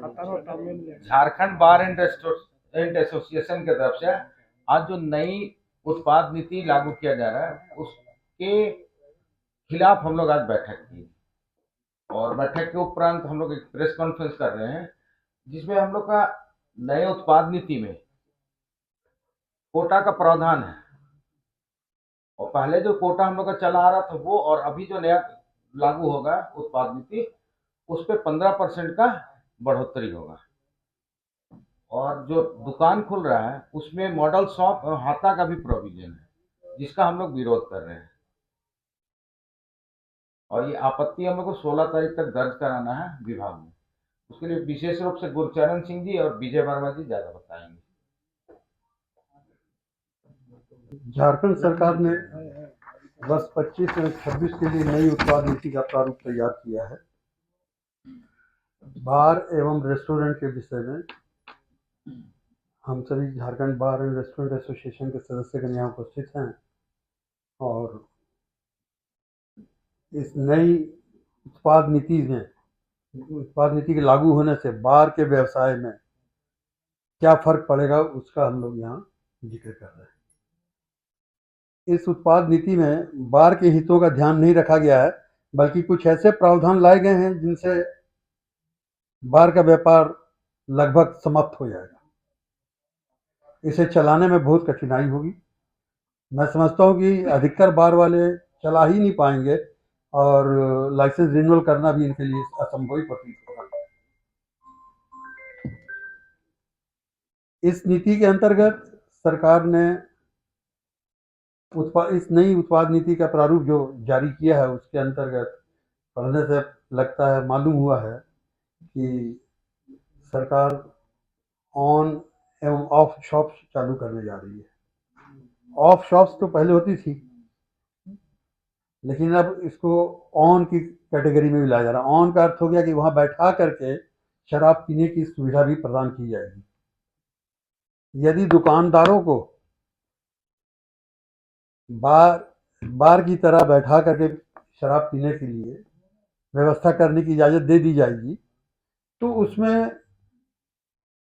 Jharkhand bar and restaurant association की तरफ से आज जो नई उत्पाद नीति लागू किया जा रहा है उसके खिलाफ हम लोग आज बैठक की, और बैठक के उपरांत हम लोग एक प्रेस कॉन्फ्रेंस कर रहे हैं जिसमें हम लोग का नए उत्पाद नीति में कोटा का प्रावधान है। और पहले जो कोटा हम लोग का चला आ रहा था वो, और अभी जो नया लागू होगा उत्पाद नीति, उस पर 15% का बढ़ोतरी होगा। और जो दुकान खुल रहा है उसमें मॉडल शॉप और हाता का भी प्रोविजन है, जिसका हम लोग विरोध कर रहे हैं। और ये आपत्ति हम लोग को 16 तारीख तक दर्ज कराना है विभाग में। उसके लिए विशेष रूप से गुरचरण सिंह जी और विजय वर्मा जी ज्यादा बताएंगे। झारखंड सरकार ने वर्ष 25 और 26 के लिए नई उत्पाद नीति का प्रारूप तैयार किया है। बार एवं रेस्टोरेंट के विषय में हम सभी झारखंड बार एंड रेस्टोरेंट एसोसिएशन के सदस्यगण यहाँ उपस्थित हैं और इस नई उत्पाद नीति के लागू होने से बार के व्यवसाय में क्या फर्क पड़ेगा उसका हम लोग यहाँ जिक्र कर रहे हैं। इस उत्पाद नीति में बार के हितों का ध्यान नहीं रखा गया है, बल्कि कुछ ऐसे प्रावधान लाए गए हैं जिनसे बार का व्यापार लगभग समाप्त हो जाएगा। इसे चलाने में बहुत कठिनाई होगी। मैं समझता हूँ कि अधिकतर बार वाले चला ही नहीं पाएंगे और लाइसेंस रिन्यूअल करना भी इनके लिए असंभव ही प्रतीत होगा। इस नीति के अंतर्गत सरकार ने इस नई उत्पाद नीति का प्रारूप जो जारी किया है उसके अंतर्गत पढ़ने से लगता है, मालूम हुआ है कि सरकार ऑन एवं ऑफ शॉप्स चालू करने जा रही है। ऑफ शॉप्स तो पहले होती थी, लेकिन अब इसको ऑन की कैटेगरी में भी लाया जा रहा है। ऑन का अर्थ हो गया कि वहां बैठा करके शराब पीने की सुविधा भी प्रदान की जाएगी। यदि दुकानदारों को बार की तरह बैठा करके शराब पीने के लिए व्यवस्था करने की इजाज़त दे दी जाएगी तो उसमें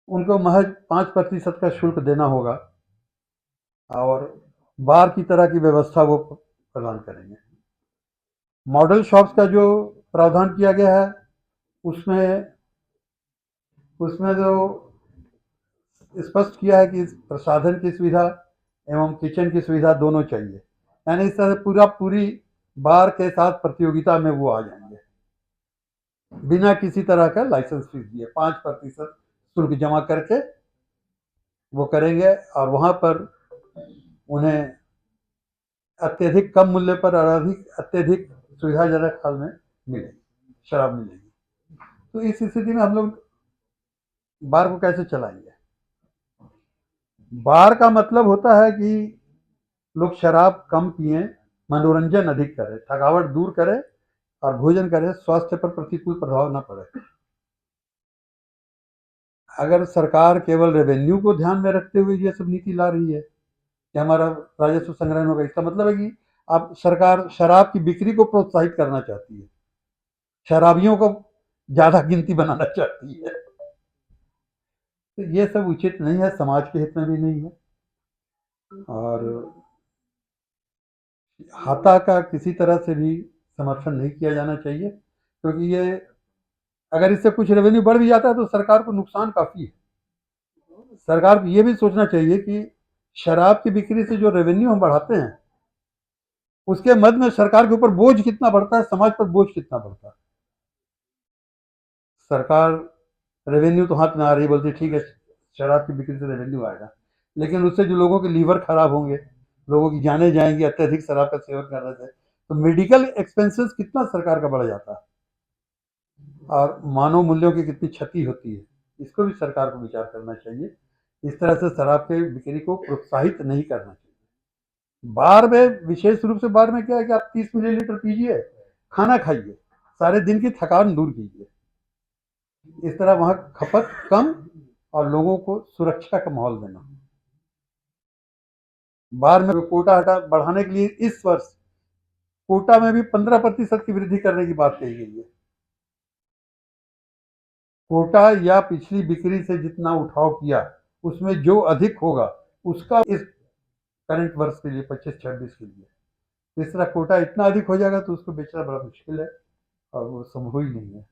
उनको महज 5% का शुल्क देना होगा और बार की तरह की व्यवस्था वो प्रदान करेंगे। मॉडल शॉप्स का जो प्रावधान किया गया है उसमें जो स्पष्ट किया है कि प्रसाधन की सुविधा एवं किचन की सुविधा दोनों चाहिए, यानी इस तरह पूरी बार के साथ प्रतियोगिता में वो आ जाएंगे बिना किसी तरह का लाइसेंस फीस दिए। 5% शुल्क जमा करके वो करेंगे और वहां पर उन्हें अत्यधिक कम मूल्य पर और अत्यधिक सुविधाजनक हाल में शराब मिलेगी। तो इस स्थिति में हम लोग बार को कैसे चलाएंगे? बार का मतलब होता है कि लोग शराब कम पिए, मनोरंजन अधिक करें, थकावट दूर करें और भोजन करें, स्वास्थ्य पर प्रतिकूल प्रभाव न पड़े। अगर सरकार केवल रेवेन्यू को ध्यान में रखते हुए ये सब नीति ला रही है कि हमारा राजस्व संग्रहण होगा, इसका मतलब है कि अब सरकार शराब की बिक्री को प्रोत्साहित करना चाहती है, शराबियों को ज्यादा गिनती बनाना चाहती है। तो ये सब उचित नहीं है, समाज के हित में भी नहीं है। और हाता का किसी तरह से भी समर्थन नहीं किया जाना चाहिए, क्योंकि ये अगर इससे कुछ रेवेन्यू बढ़ भी जाता है तो सरकार को नुकसान काफी है। सरकार को ये भी सोचना चाहिए कि शराब की बिक्री से जो रेवेन्यू हम बढ़ाते हैं उसके मद में सरकार के ऊपर बोझ कितना बढ़ता है, समाज पर बोझ कितना बढ़ता है। सरकार रेवेन्यू तो हाथ में आ रही, बोलती ठीक है शराब की बिक्री से रेवेन्यू आएगा, लेकिन उससे जो लोगों के लीवर खराब होंगे, लोगों की जाने जाएंगी अत्यधिक शराब का सेवन करने से, तो मेडिकल एक्सपेंसेस कितना सरकार का बढ़ जाता है और मानव मूल्यों की कितनी क्षति होती है, इसको भी सरकार को विचार करना चाहिए। इस तरह से शराब के बिक्री को प्रोत्साहित नहीं करना चाहिए। बार में विशेष रूप से बार में क्या है कि आप 30 मिलीलीटर पीजिए, खाना खाइए, सारे दिन की थकान दूर कीजिए। इस तरह वहां खपत कम और लोगों को सुरक्षा का माहौल देना। बार में कोटा हटा बढ़ाने के लिए इस वर्ष कोटा में भी 15% की वृद्धि करने की बात कही गई है। कोटा या पिछली बिक्री से जितना उठाव किया उसमें जो अधिक होगा उसका इस करंट वर्ष के लिए 25-26 के लिए, तीसरा कोटा इतना अधिक हो जाएगा तो उसको बेचना बड़ा मुश्किल है और वो संभव ही नहीं है।